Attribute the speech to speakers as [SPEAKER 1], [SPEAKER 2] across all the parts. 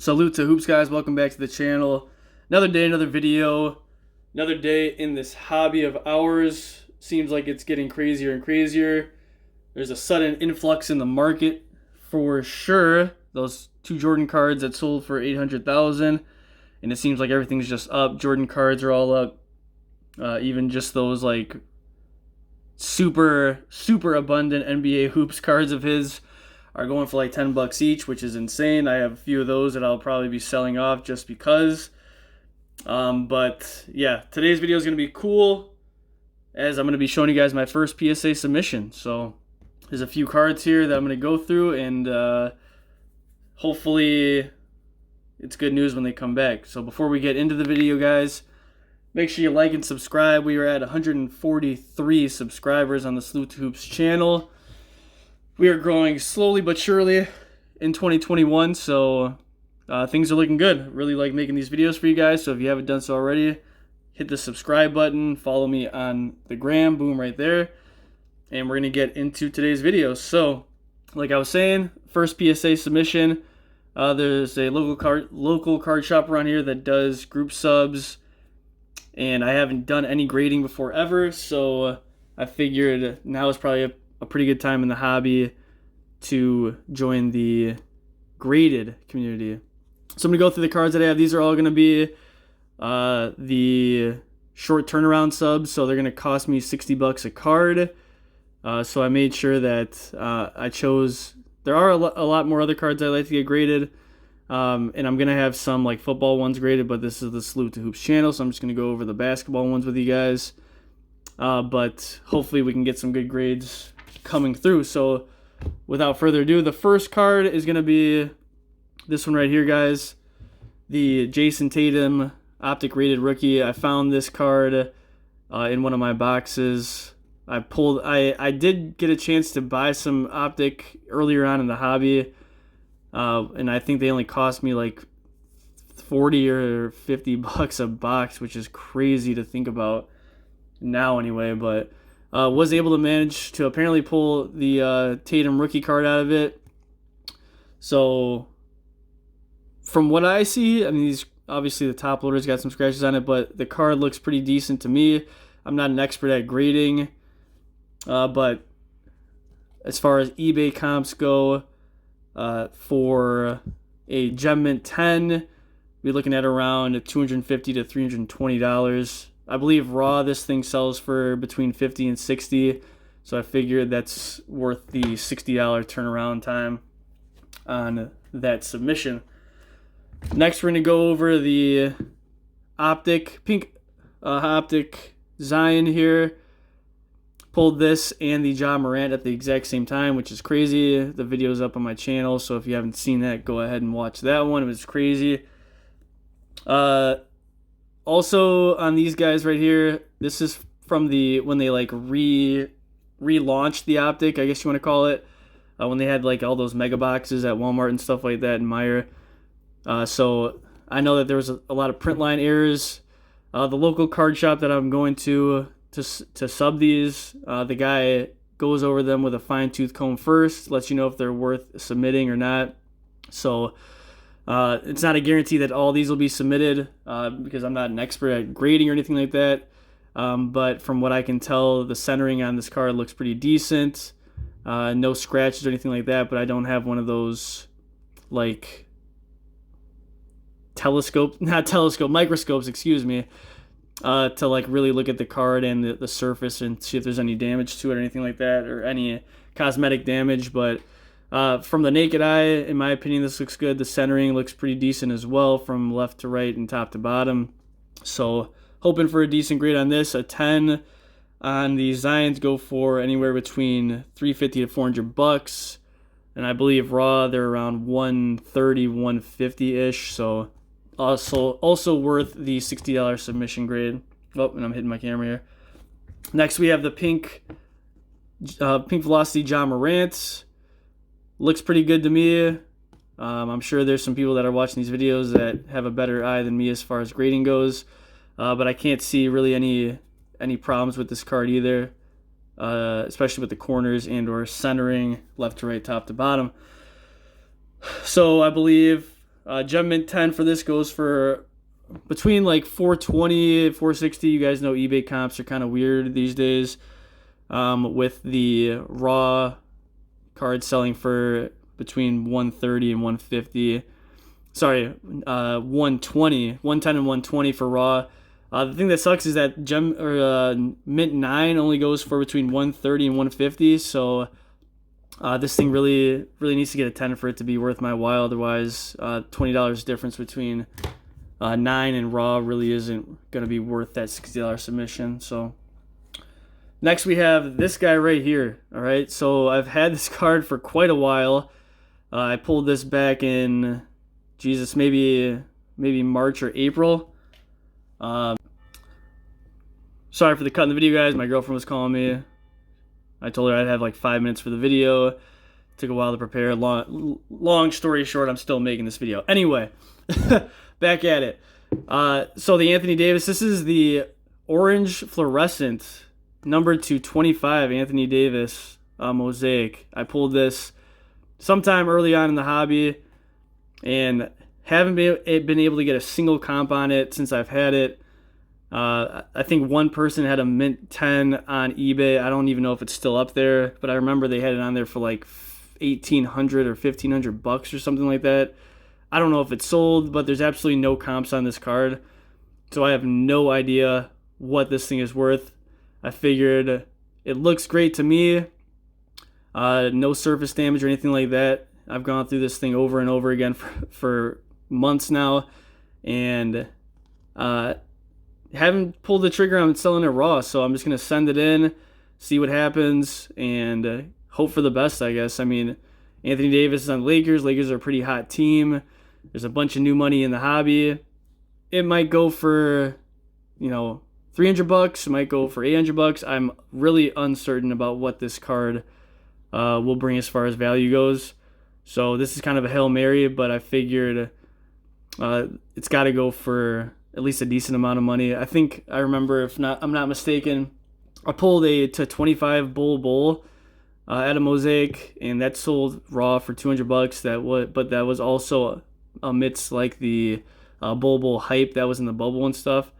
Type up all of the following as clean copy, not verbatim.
[SPEAKER 1] Salute to Hoops guys, welcome back to the channel. Another day, another video, another day in this hobby of ours. Seems like it's getting crazier and crazier. There's a sudden influx in the market for sure. Those two Jordan cards that sold for $800,000, and it seems like everything's just up. Jordan cards are all up. Even just those like super abundant NBA Hoops cards of his are going for like $10 each, which is insane. I have a few of those that I'll probably be selling off just because. But yeah, today's video is going to be cool as I'm going to be showing you guys my first PSA submission. So there's a few cards here that I'm going to go through, and hopefully it's good news when they come back. So before we get into the video, guys, make sure you like and subscribe. We are at 143 subscribers on the Salute to Hoops channel. We are growing slowly but surely in 2021, so things are looking good. Really like making these videos for you guys, so if you haven't done so already, hit the subscribe button, follow me on the gram, boom, right there, and we're going to get into today's video. So, like I was saying, first PSA submission. There's a local card shop around here that does group subs, and I haven't done any grading before ever, so I figured now is probably a pretty good time in the hobby to join the graded community. So I'm going to go through the cards that I have. These are all going to be the short turnaround subs, so they're going to cost me $60 a card. So I made sure that I chose... There are a lot more other cards I like to get graded, and I'm going to have some like football ones graded, but this is the Salute to Hoops channel, so I'm just going to go over the basketball ones with you guys. But hopefully we can get some good grades coming through. So without further ado, the first card is going to be this one right here, guys. The Jason Tatum Optic Rated Rookie. I found this card in one of my boxes. I did get a chance to buy some Optic earlier on in the hobby, and I think they only cost me like 40 or 50 bucks a box, which is crazy to think about now anyway, but was able to manage to apparently pull the Tatum rookie card out of it. So from what I see, I mean, these obviously the top loader's got some scratches on it, but the card looks pretty decent to me. I'm not an expert at grading, but as far as eBay comps go, for a Gem Mint 10, we're looking at around $250 to $320. I believe raw this thing sells for between $50 and $60, so I figured that's worth the $60 turnaround time on that submission. Next, we're going to go over the pink Optic Zion here. Pulled this and the Ja Morant at the exact same time, which is crazy. The video's up on my channel, so if you haven't seen that, go ahead and watch that one. It was crazy. Also, on these guys right here, this is from when they like relaunched the Optic, I guess you want to call it, when they had like all those mega boxes at Walmart and stuff like that, and Meijer. So I know that there was a lot of print line errors. The local card shop that I'm going to sub these, the guy goes over them with a fine-tooth comb first, lets you know if they're worth submitting or not. So it's not a guarantee that all these will be submitted because I'm not an expert at grading or anything like that. But from what I can tell, the centering on this card looks pretty decent. No scratches or anything like that, but I don't have one of those like microscopes, excuse me, to like really look at the card and the surface and see if there's any damage to it or anything like that, or any cosmetic damage. But from the naked eye, in my opinion, this looks good. The centering looks pretty decent as well from left to right and top to bottom. So hoping for a decent grade on this. A 10 on the Zions go for anywhere between $350 to $400, and I believe raw they're around $130, $150-ish. So also worth the $60 submission grade. Oh, and I'm hitting my camera here. Next, we have the pink Velocity Ja Morant. Looks pretty good to me. I'm sure there's some people that are watching these videos that have a better eye than me as far as grading goes, but I can't see really any problems with this card either, especially with the corners and or centering left to right, top to bottom. So I believe Gem Mint 10 for this goes for between like 420, 460. You guys know eBay comps are kind of weird these days. With the raw cards selling for between 130 and 150. Sorry, 120, 110 and 120 for raw. The thing that sucks is that Mint 9 only goes for between 130 and 150. So this thing really needs to get a 10 for it to be worth my while. Otherwise, $20 difference between 9 and raw really isn't going to be worth that $60 submission. So next we have this guy right here. All right, so I've had this card for quite a while. I pulled this back in, Jesus, maybe March or April. Sorry for the cut in the video, guys. My girlfriend was calling me. I told her I'd have like 5 minutes for the video. Took a while to prepare. Long story short, I'm still making this video. Anyway, back at it. So the Anthony Davis, this is the orange fluorescent number 225 Anthony Davis mosaic. I pulled this sometime early on in the hobby and haven't been able to get a single comp on it since I've had it. I think one person had a Mint 10 on eBay. I don't even know if it's still up there, but I remember they had it on there for like $1,800 or $1,500 or something like that. I don't know if it's sold, but there's absolutely no comps on this card, so I have no idea what this thing is worth. I figured it looks great to me. No surface damage or anything like that. I've gone through this thing over and over again for months now, and haven't pulled the trigger on selling it raw, so I'm just going to send it in, see what happens, and hope for the best, I guess. I mean, Anthony Davis is on the Lakers. Lakers are a pretty hot team. There's a bunch of new money in the hobby. It might go for, $300. It might go for $800. I'm really uncertain about what this card will bring as far as value goes. So this is kind of a Hail Mary, but I figured it's got to go for at least a decent amount of money. I think I remember, I'm not mistaken, I pulled a to 25 bull at a mosaic, and that sold raw for $200. But that was also amidst like the bull hype that was in the bubble and stuff.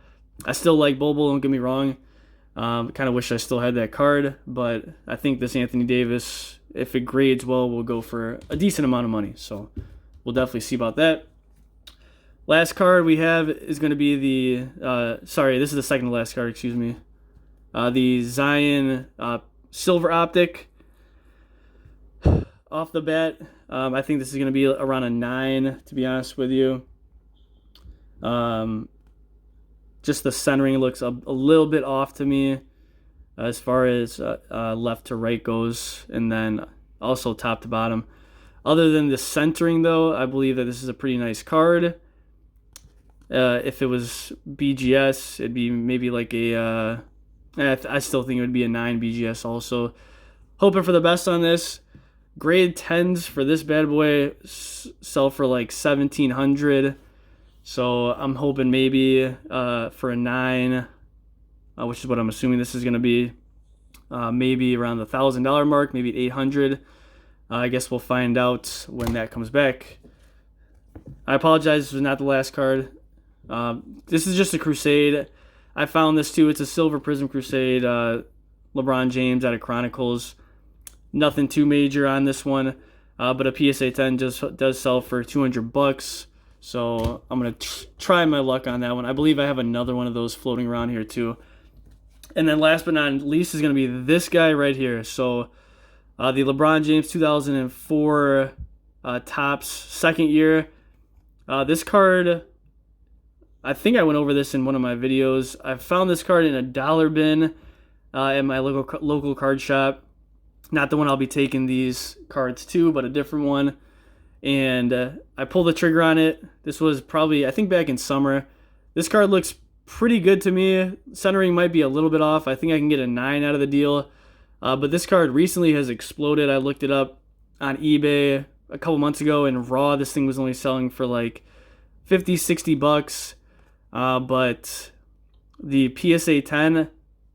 [SPEAKER 1] I still like bull, don't get me wrong. Kind of wish I still had that card, but I think this Anthony Davis, if it grades well, will go for a decent amount of money. So we'll definitely see about that. Last card we have is going to be the, this is the second to last card, excuse me. The Zion Silver Optic. Off the bat, I think this is going to be around a 9, to be honest with you. Just the centering looks a little bit off to me as far as left to right goes, and then also top to bottom. Other than the centering, though, I believe that this is a pretty nice card. If it was BGS, it'd be maybe like a... I still think it would be a 9 BGS also. Hoping for the best on this. Grade 10s for this bad boy sell for like $1,700. So I'm hoping maybe for a 9, which is what I'm assuming this is going to be, maybe around the $1,000 mark, maybe $800. I guess we'll find out when that comes back. I apologize, this was not the last card. This is just a Crusade. I found this too. It's a Silver Prism Crusade. LeBron James out of Chronicles. Nothing too major on this one, but a PSA 10 does sell for $200. So I'm going to try my luck on that one. I believe I have another one of those floating around here too. And then last but not least is going to be this guy right here. So the LeBron James 2004 Topps second year. This card, I think I went over this in one of my videos. I found this card in a dollar bin at my local card shop. Not the one I'll be taking these cards to, but a different one. And I pulled the trigger on it. This was probably, I think, back in summer. This card looks pretty good to me. Centering might be a little bit off. I think I can get a 9 out of the deal. But this card recently has exploded. I looked it up on eBay a couple months ago, and raw, this thing was only selling for like $50, $60. But the PSA 10,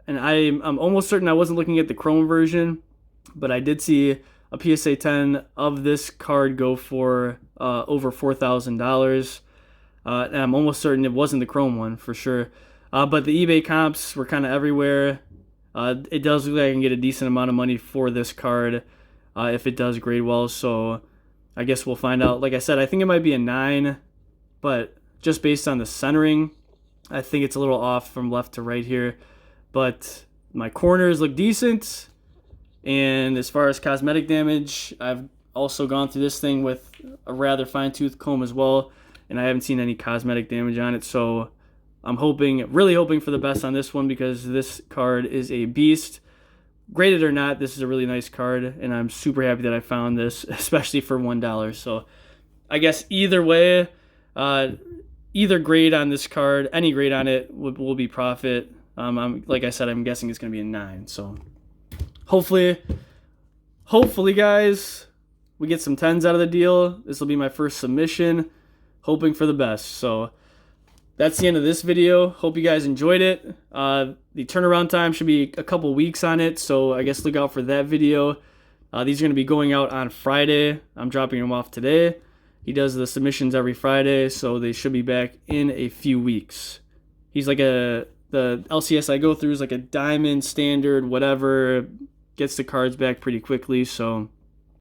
[SPEAKER 1] and I'm almost certain I wasn't looking at the Chrome version, but I did see a PSA 10 of this card go for over $4,000. And I'm almost certain it wasn't the chrome one for sure. But the eBay comps were kind of everywhere. It does look like I can get a decent amount of money for this card if it does grade well. So I guess we'll find out. Like I said, I think it might be a 9, but just based on the centering, I think it's a little off from left to right here. But my corners look decent. And as far as cosmetic damage, I've also gone through this thing with a rather fine-tooth comb as well, and I haven't seen any cosmetic damage on it. So I'm really hoping for the best on this one, because this card is a beast. Graded or not, this is a really nice card, and I'm super happy that I found this, especially for $1. So I guess either way, either grade on this card, any grade on it will be profit. Like I said, I'm guessing it's going to be a 9. So hopefully, guys, we get some 10s out of the deal. This will be my first submission. Hoping for the best. So that's the end of this video. Hope you guys enjoyed it. The turnaround time should be a couple weeks on it, so I guess look out for that video. These are going to be going out on Friday. I'm dropping them off today. He does the submissions every Friday, so they should be back in a few weeks. He's like the LCS I go through is like a diamond, standard, whatever. Gets the cards back pretty quickly, so